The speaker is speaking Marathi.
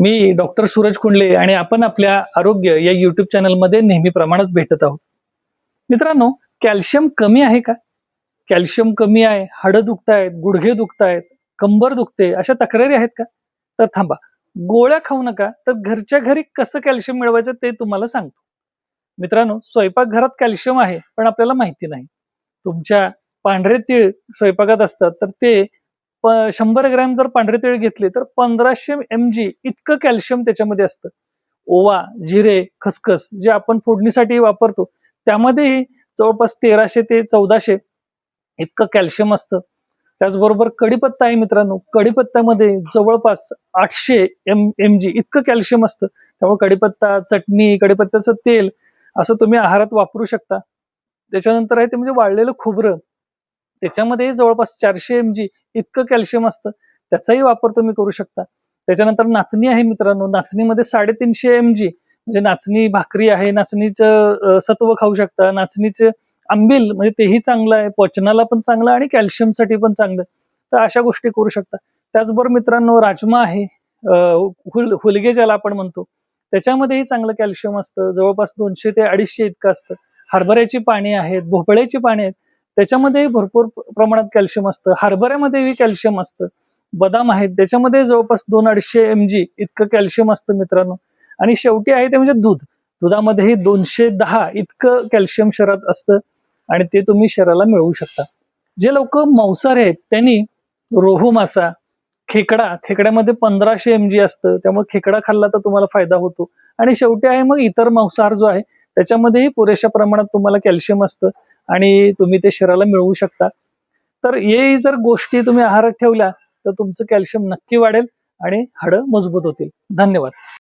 मी डॉक्टर सूरज कुंडले आणि आपण आपल्या आरोग्य या युट्यूब चॅनलमध्ये नेहमीप्रमाणेच भेटत आहोत. मित्रांनो, कॅल्शियम कमी आहे का? कॅल्शियम कमी आहे, हाडं दुखतायत, गुडघे दुखतायत, कंबर दुखते, अशा तक्रारी आहेत का? तर थांबा, गोळ्या खाऊ नका, तर घरच्या घरी कसं कॅल्शियम मिळवायचं ते तुम्हाला सांगतो. मित्रांनो, स्वयंपाकघरात कॅल्शियम आहे, पण आपल्याला माहिती नाही. तुमच्या पांढरे तीळ स्वयंपाकात असतात, तर ते 100 ग्रॅम जर पांढरे तीळ घेतले तर 1500 mg इतकं कॅल्शियम त्याच्यामध्ये असतं. ओवा, जिरे, खसखस जे आपण फोडणीसाठी वापरतो, त्यामध्येही जवळपास 1300 ते 1400 इतकं कॅल्शियम असतं. त्याचबरोबर कढीपत्ता आहे मित्रांनो, कढीपत्त्यामध्ये जवळपास 800 mg इतकं कॅल्शियम असतं. त्यामुळे कढीपत्ता, चटणी, कढीपत्त्याचं तेल असं तुम्ही आहारात वापरू शकता. त्याच्यानंतर आहे ते म्हणजे वाळलेलं खोबरं, त्याच्यामध्ये जवळपास 400 mg इतकं कॅल्शियम असतं. त्याचाही वापर तुम्ही करू शकता. त्याच्यानंतर नाचणी आहे मित्रांनो, नाचणीमध्ये 350 mg म्हणजे नाचणी भाकरी आहे, नाचणीचं सत्व खाऊ शकता. नाचणीचं आंबील म्हणजे तेही चांगलं आहे, पचनाला पण चांगलं आणि कॅल्शियमसाठी पण चांगलं. तर अशा गोष्टी करू शकता. त्याचबरोबर मित्रांनो राजमा आहे, हुलगे ज्याला आपण म्हणतो, त्याच्यामध्येही चांगलं कॅल्शियम असतं. जवळपास 200 ते 250 इतकं असतं. हरभऱ्याची पाने आहेत, भोपळ्याची पाने आहेत, त्याच्यामध्ये भरपूर प्रमाणात कॅल्शियम असतं. हरभऱ्यामध्येही कॅल्शियम असतं. बदाम आहेत, त्याच्यामध्ये जवळपास 200-250 mg इतकं कॅल्शियम असतं मित्रांनो. आणि शेवटी आहे ते म्हणजे दूध. दुधामध्येही 210 इतकं कॅल्शियम शरीरात असतं आणि ते तुम्ही शरीराला मिळवू शकता. जे लोक मांसाहारी आहेत त्यांनी रोहू मासा, खेकड्यामध्ये 1500 mg असतं, त्यामुळे खेकडा खाल्ला तर तुम्हाला फायदा होतो. आणि शेवटी आहे मग इतर मांसाहार जो आहे त्याच्यामध्येही पुरेशा प्रमाणात तुम्हाला कॅल्शियम असतं आणि तुम्ही ते शरीराला मिळवू शकता. तर हे जर गोष्टी तुम्ही आहारात ठेवल्या तर तुमचं कॅल्शियम नक्की वाढेल आणि हाडं मजबूत होतील. धन्यवाद.